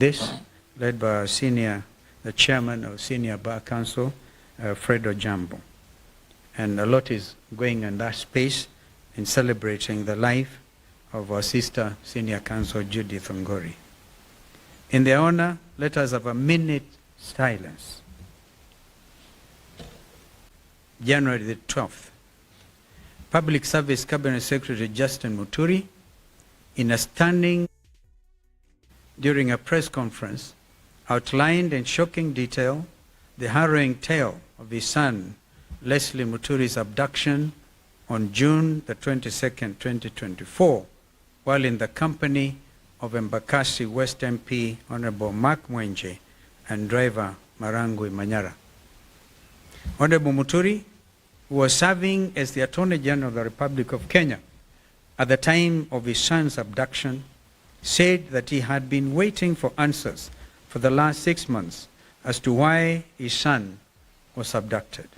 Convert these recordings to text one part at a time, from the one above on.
This, led by our the chairman of Senior Bar Council, Fred Ojambo. And a lot is going in that space in celebrating the life of our sister, Senior Counsel Judith Ongori. In their honor, let us have a minute silence. January the 12th, Public Service Cabinet Secretary Justin Muturi, in a stunning during a press conference, outlined in shocking detail the harrowing tale of his son, Leslie Muturi'S abduction on June the 22nd, 2024, while in the company of Embakasi West MP Honorable Mark Mwenje and driver Marangui Manyara. Honorable Muturi, who was serving as the Attorney General of the Republic of Kenya at the time of his son's abduction, said that he had been waiting for answers for the last 6 months as to why his son was abducted.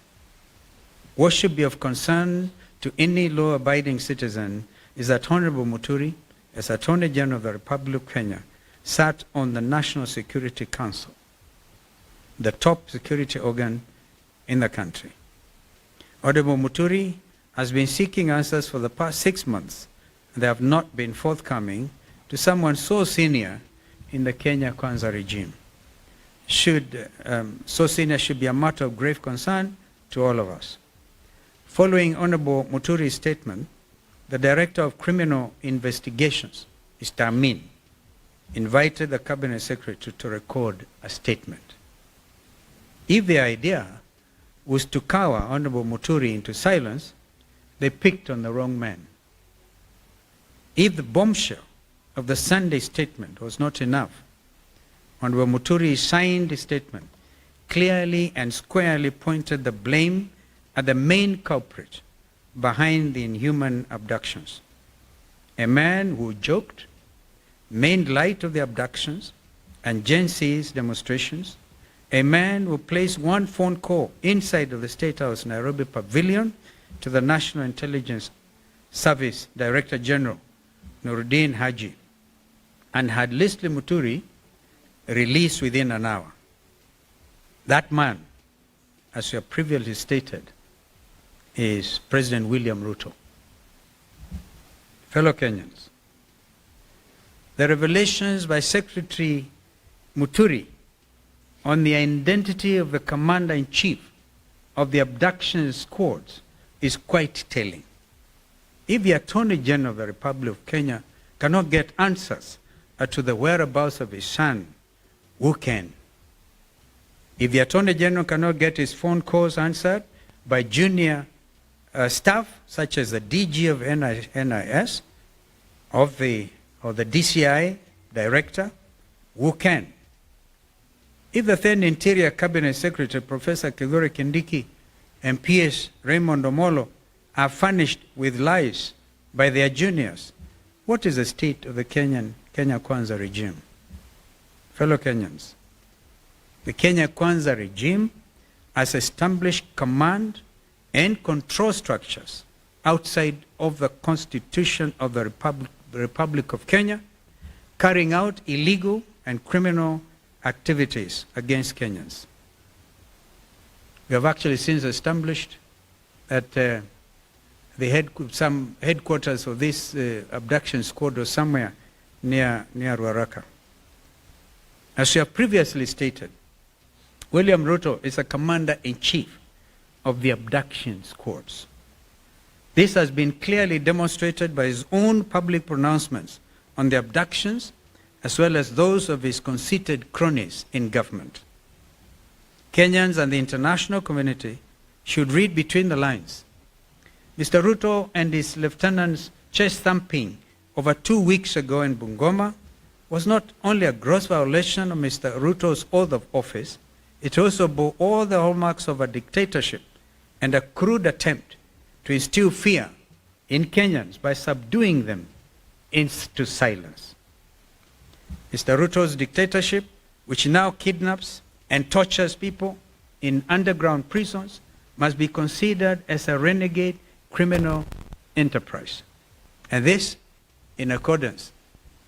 What should be of concern to any law-abiding citizen is that Honorable Muturi, as Attorney General of the Republic of Kenya, sat on the National Security Council, the top security organ in the country. Honorable Muturi has been seeking answers for the past 6 months, and they have not been forthcoming to someone so senior in the Kenya Kwanza regime. So senior should be a matter of grave concern to all of us. Following Honorable Muturi's statement, the Director of Criminal Investigations, Mr. Amin, invited the Cabinet Secretary to record a statement. If the idea was to cower Honorable Muturi into silence, they picked on the wrong man. If the bombshell of the Sunday statement was not enough, Honorable Muturi signed a statement, clearly and squarely pointed the blame at the main culprit behind the inhuman abductions. A man who joked, made light of the abductions and Gen Z's demonstrations, a man who placed one phone call inside of the State House Nairobi Pavilion to the National Intelligence Service Director General, Nuruddin Haji, and had Leslie Muturi released within an hour. That man, as we have previously stated, is President William Ruto. Fellow Kenyans, the revelations by Secretary Muturi on the identity of the Commander-in-Chief of the abduction squads is quite telling. If the Attorney General of the Republic of Kenya cannot get answers to the whereabouts of his son, who can? If the Attorney General cannot get his phone calls answered by junior staff, such as the DG of NIS, of the DCI Director, who can? If the then Interior Cabinet Secretary, Professor Kithure Kindiki, and PS Raymond Omolo are furnished with lies by their juniors, what is the state of the Kenya Kwanza regime? Fellow Kenyans, the Kenya Kwanza regime has established command and control structures outside of the Constitution of the Republic of Kenya, carrying out illegal and criminal activities against Kenyans. We have actually since established that some headquarters of this abduction squad was somewhere near Ruaraka. As we have previously stated, William Ruto is a commander-in-chief of the abduction squads. This has been clearly demonstrated by his own public pronouncements on the abductions, as well as those of his conceited cronies in government. Kenyans and the international community should read between the lines. Mr. Ruto and his lieutenants' chest thumping over 2 weeks ago in Bungoma was not only a gross violation of Mr. Ruto's oath of office, it also bore all the hallmarks of a dictatorship and a crude attempt to instill fear in Kenyans by subduing them into silence. Mr. Ruto's dictatorship, which now kidnaps and tortures people in underground prisons, must be considered as a renegade criminal enterprise. And this in accordance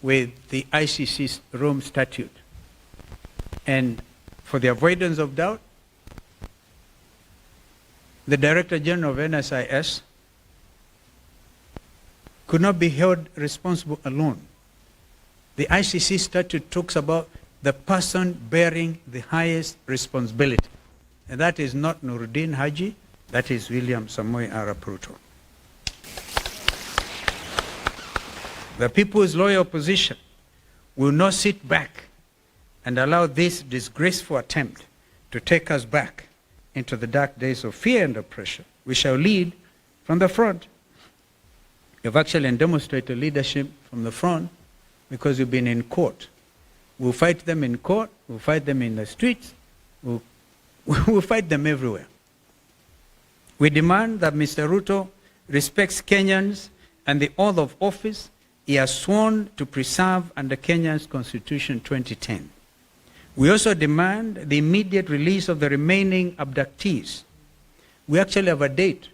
with the ICC's Rome Statute And for the avoidance of doubt, the Director General of NSIS could not be held responsible alone. The ICC statute talks about the person bearing the highest responsibility. And that is not Nuruddin Haji, that is William Samoei Arap Ruto. The People's Loyal Opposition will not sit back and allow this disgraceful attempt to take us back into the dark days of fear and oppression. We shall lead from the front. You've actually demonstrated leadership from the front because you've been in court. We'll fight them in court, we'll fight them in the streets, we'll fight them everywhere. We demand that Mr. Ruto respects Kenyans and the oath of office he has sworn to preserve under Kenya's Constitution 2010. We also demand the immediate release of the remaining abductees. We actually have a date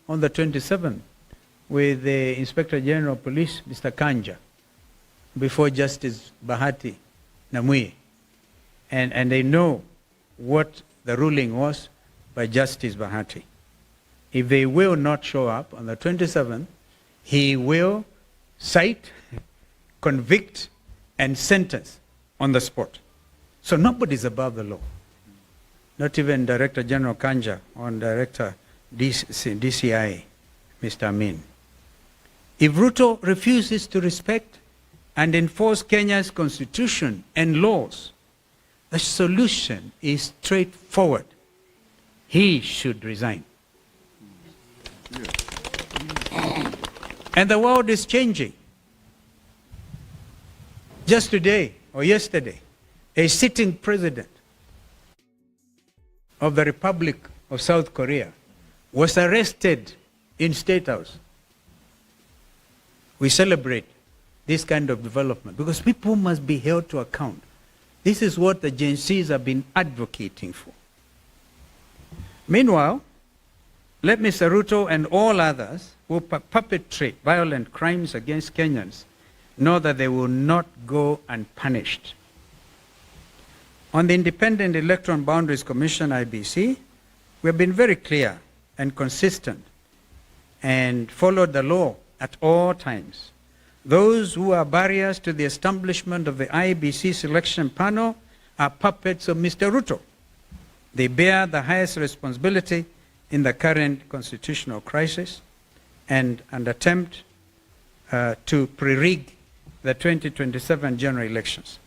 on the 27th with the Inspector General of Police, Mr. Kanja, before Justice Bahati Namui. And they know what the ruling was by Justice Bahati. If they will not show up on the 27th, he will cite, convict, and sentence on the spot. So nobody's above the law. Not even Director General Kanja or Director DCI, Mr. Amin. If Ruto refuses to respect and enforce Kenya's constitution and laws, the solution is straightforward. He should resign. And the world is changing. Just today or yesterday, a sitting president of the Republic of South Korea was arrested in State House. We celebrate this kind of development because people must be held to account. This is what the Gen Zs have been advocating for. Meanwhile, let Mr. Ruto and all others who perpetrate violent crimes against Kenyans know that they will not go unpunished. On the Independent Electoral Boundaries Commission, IBC, we have been very clear and consistent and followed the law at all times. Those who are barriers to the establishment of the IBC selection panel are puppets of Mr. Ruto. They bear the highest responsibility in the current constitutional crisis and an attempt to pre-rig the 2027 general elections.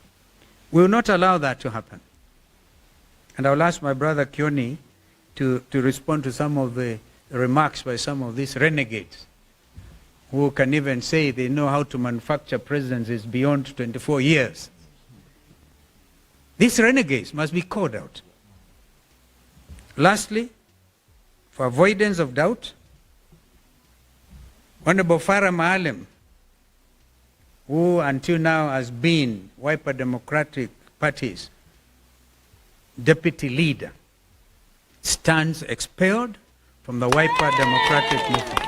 We will not allow that to happen. And I will ask my brother Kioni to respond to some of the remarks by some of these renegades who can even say they know how to manufacture presidencies beyond 24 years. These renegades must be called out. Lastly, for avoidance of doubt, Honorable Farah Maalim, who until now has been Wiper Democratic Party's deputy leader, stands expelled from the Wiper Democratic Movement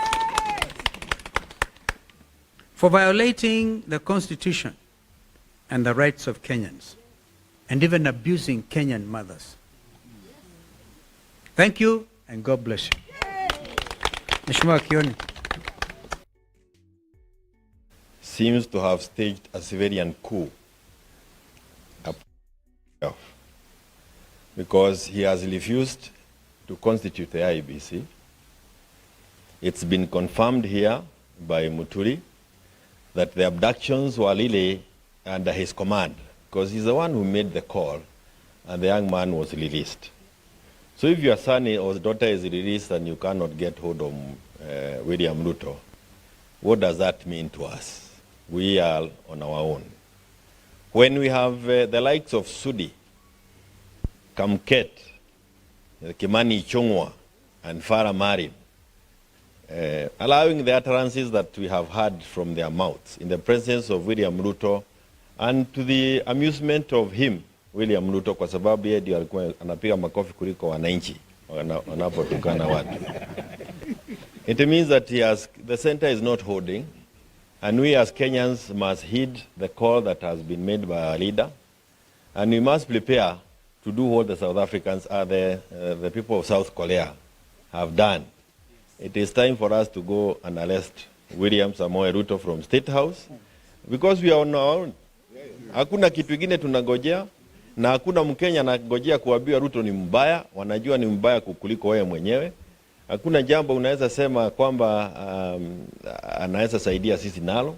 for violating the Constitution and the rights of Kenyans, and even abusing Kenyan mothers. Thank you, and God bless you. Mheshimiwa Kioni. Seems to have staged a civilian coup because he has refused to constitute the IEBC. It's been confirmed here by Muturi that the abductions were really under his command because he's the one who made the call and the young man was released. So if your son or daughter is released and you cannot get hold of William Ruto, what does that mean to us? We are on our own. When we have the likes of Sudi, Kamket, Kimani Ichung'wah, and Farah Maalim, allowing the utterances that we have heard from their mouths in the presence of William Ruto and to the amusement of him, William Ruto, kwa sababu yeye ndio alikuwa anapiga makofi kuliko wananchi wanapotukana watu. It means that the center is not holding, and we as Kenyans must heed the call that has been made by our leader And we must prepare to do what the South Africans are the people of South Korea have done. It is time for us to go and arrest William Samoei Ruto from State House because we are on our own. Hakuna kitu kingine tunangojea na hakuna Mkenya anangojea kuambiwa Ruto ni mbaya, wanajua ni mbaya kukuliko wewe mwenyewe. Hakuna jambo unaweza sema kwamba anaweza saidia sisi nalo.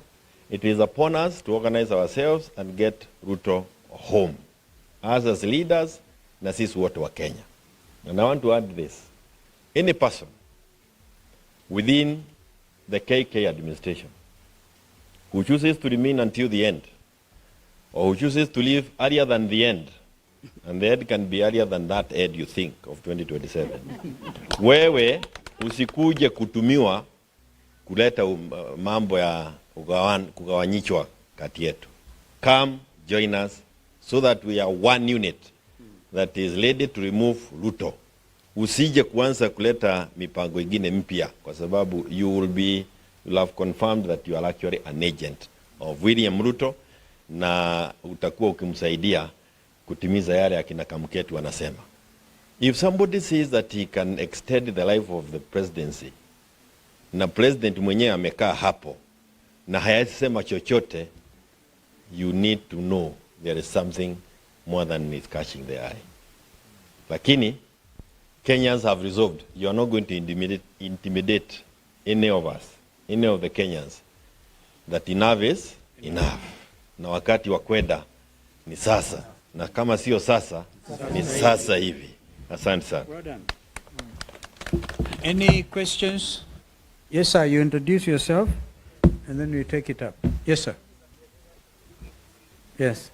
It is upon us to organize ourselves and get Ruto home. As leaders, na sisi wote wa Kenya. And I want to add this. Any person within the KK administration who chooses to remain until the end, or who chooses to leave earlier than the end, and the end can be earlier than that end you think of 2027. Wewe usikuje kutumiwa kuleta mambo ya kugawanyishwa kati yetu. Come, join us so that we are one unit that is ready to remove Ruto. Usije kuanza kuleta mipango ingine mpya kwa sababu you'll have confirmed that you are actually an agent of William Ruto na utakuwa ukimsaidia kutimiza yale akina Kamketu wanasema. If somebody says that he can extend the life of the presidency na president mwenyewe amekaa hapo na hayasema chochote, you need to know there is something more than is catching the eye. Lakini Kenyans have resolved you are not going to intimidate any of us, any of the Kenyans, that enough is enough. Na wakati wa kwenda ni sasa, na kama sio sasa ni sasa hivi. Asante sana. Well done. Any questions? Yes, sir. You introduce yourself, and then we take it up. Yes, sir. Yes.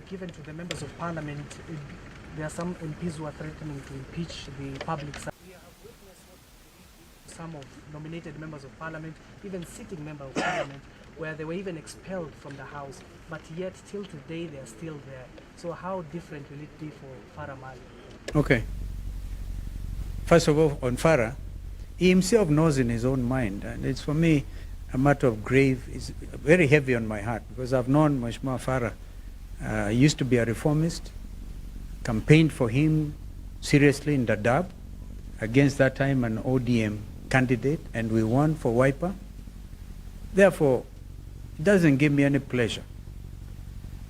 Given to the members of parliament, there are some MPs who are threatening to impeach the public. We have witnessed some of nominated members of parliament, even sitting members of parliament, where they were even expelled from the house, but yet till today they are still there. So how different will it be for Farah Mali? Okay. First of all, on Farah, he himself knows in his own mind, and it's for me a matter of grave, it's very heavy on my heart, because I've known Mheshimiwa Farah. He used to be a reformist, campaigned for him seriously in Dadaab, against that time an ODM candidate, and we won for Wiper. Therefore, it doesn't give me any pleasure.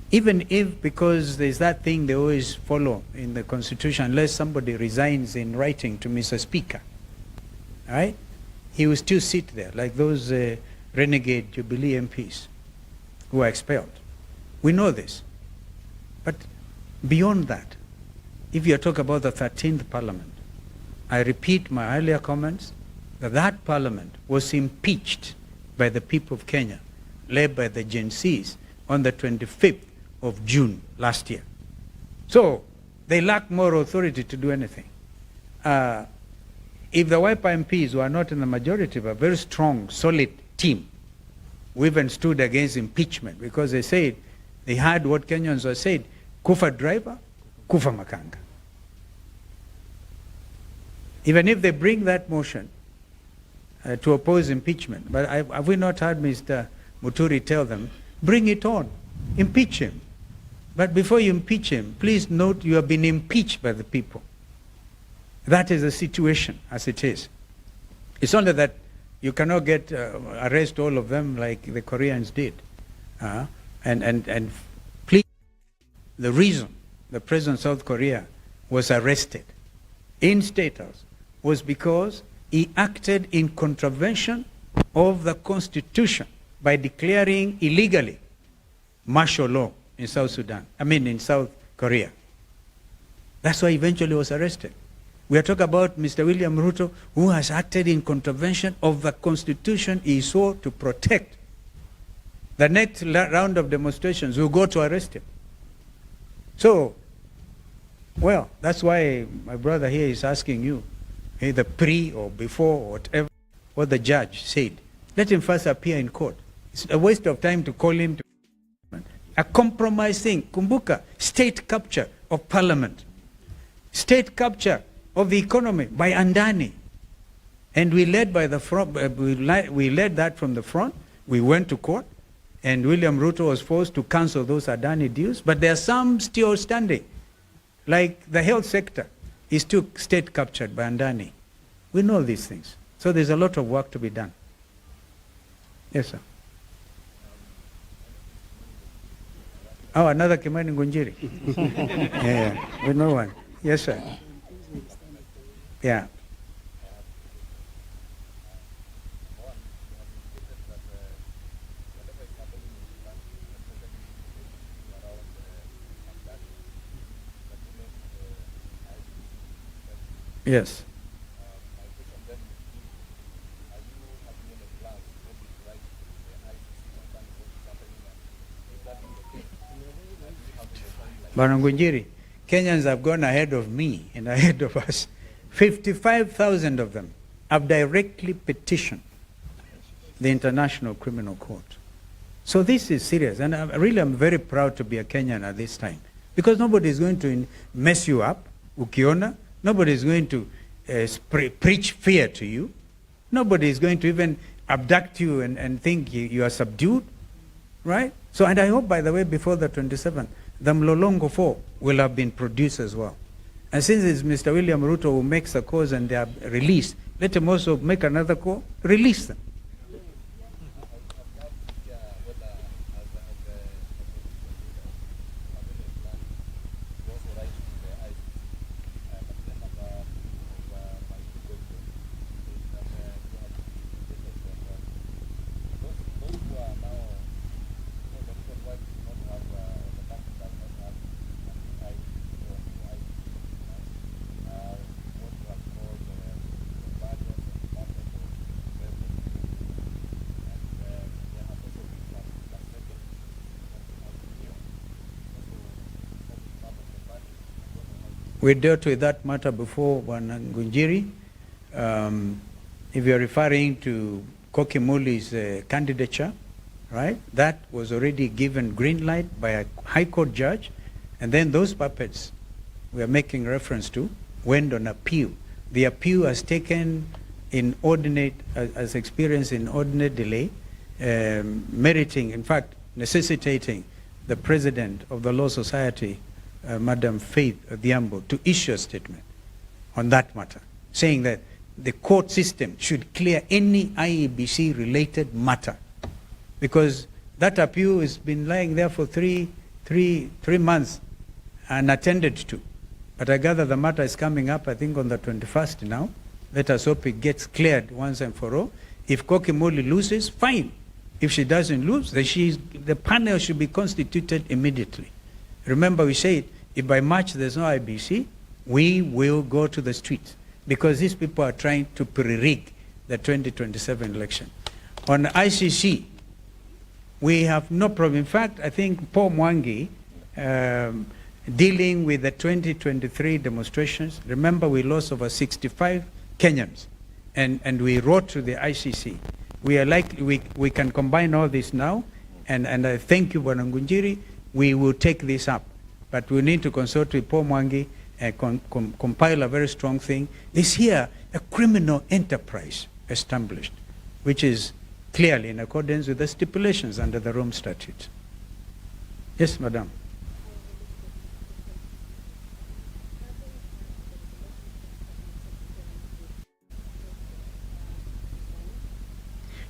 Even if, because there's that thing they always follow in the Constitution, unless somebody resigns in writing to Mr. Speaker, right? He will still sit there, like those renegade Jubilee MPs who are expelled. We know this. But beyond that, if you talk about the 13th Parliament, I repeat my earlier comments that that Parliament was impeached by the people of Kenya, led by the Gen Zs, on the 25th of June last year. So they lack moral authority to do anything. If the Wiper MPs were not in the majority, but a very strong, solid team, we even stood against impeachment because they said, they had what Kenyans were said, kufa driver, kufa makanga. Even if they bring that motion to oppose impeachment, but have we not heard Mr. Muturi tell them, bring it on, impeach him. But before you impeach him, please note you have been impeached by the people. That is the situation as it is. It's only that you cannot get arrest all of them like the Koreans did. And please, the reason the President of South Korea was arrested in State House was because he acted in contravention of the Constitution by declaring illegally martial law in South Sudan, in South Korea. That's why eventually he was arrested. We are talking about Mr. William Ruto, who has acted in contravention of the Constitution he sought to protect. The next round of demonstrations will go to arrest him. So, well, that's why my brother here is asking you, either pre or before or whatever, what the judge said. Let him first appear in court. It's a waste of time to call him to a compromise thing. Kumbuka, state capture of parliament, state capture of the economy by Andani. And we led by the front, we led that from the front. We went to court, and William Ruto was forced to cancel those Adani deals. But there are some still standing, like the health sector is still state captured by Andani. We know these things. So there's a lot of work to be done. Yes, sir. Oh, another Kimani Ngunjiri. Yeah, we know one. Yes, sir. Yeah. Yes. Balindiway, Kenyans have gone ahead of me and ahead of us. 55,000 of them have directly petitioned the International Criminal Court. So this is serious, and I'm very proud to be a Kenyan at this time, because nobody is going to mess you up, ukiona. Nobody is going to preach fear to you. Nobody is going to even abduct you and think you are subdued, right? So, and I hope, by the way, before the 27th, the Mlolongo 4 will have been produced as well. And since it's Mr. William Ruto who makes the calls and they are released, let him also make another call, release them. We dealt with that matter before, Ngunjiri. If you're referring to Kokimuli's candidature, right, that was already given green light by a high court judge, and then those puppets we are making reference to went on appeal. The appeal has taken has experienced inordinate delay, meriting, in fact, necessitating the president of the Law Society, Madam Faith Odhiambo, to issue a statement on that matter, saying that the court system should clear any IEBC-related matter, because that appeal has been lying there for three months unattended to. But I gather the matter is coming up, I think, on the 21st now. Let us hope it gets cleared once and for all. If Kokimoli loses, fine. If she doesn't lose, then the panel should be constituted immediately. Remember, we said, if by March there's no IBC, we will go to the streets, because these people are trying to pre-rig the 2027 election. On ICC, we have no problem. In fact, I think Paul Mwangi, dealing with the 2023 demonstrations, remember we lost over 65 Kenyans, and we wrote to the ICC. We are likely, we can combine all this now, and I thank you, Bwana Ngunjiri. We will take this up, but we need to consult with Paul Mwangi and compile a very strong thing. Is here a criminal enterprise established, which is clearly in accordance with the stipulations under the Rome Statute. Yes, Madam.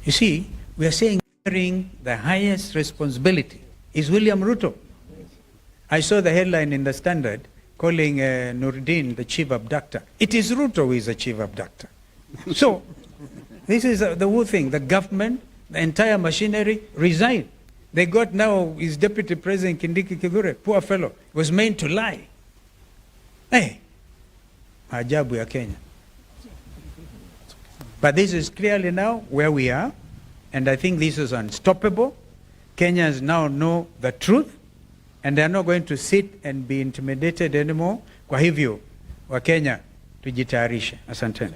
You see, we are saying the highest responsibility is William Ruto. I saw the headline in the Standard calling Nuruddin the chief abductor. It is Ruto who is the chief abductor. So, this is the whole thing. The government, the entire machinery resigned. They got now his deputy president, Kindiki Kithure, poor fellow, was meant to lie. Hey, maajabu ya Kenya. But this is clearly now where we are, and I think this is unstoppable. Kenyans now know the truth, and they are not going to sit and be intimidated anymore. Kwa hivyo, wa Kenya, tujitayarishe. Asanteni.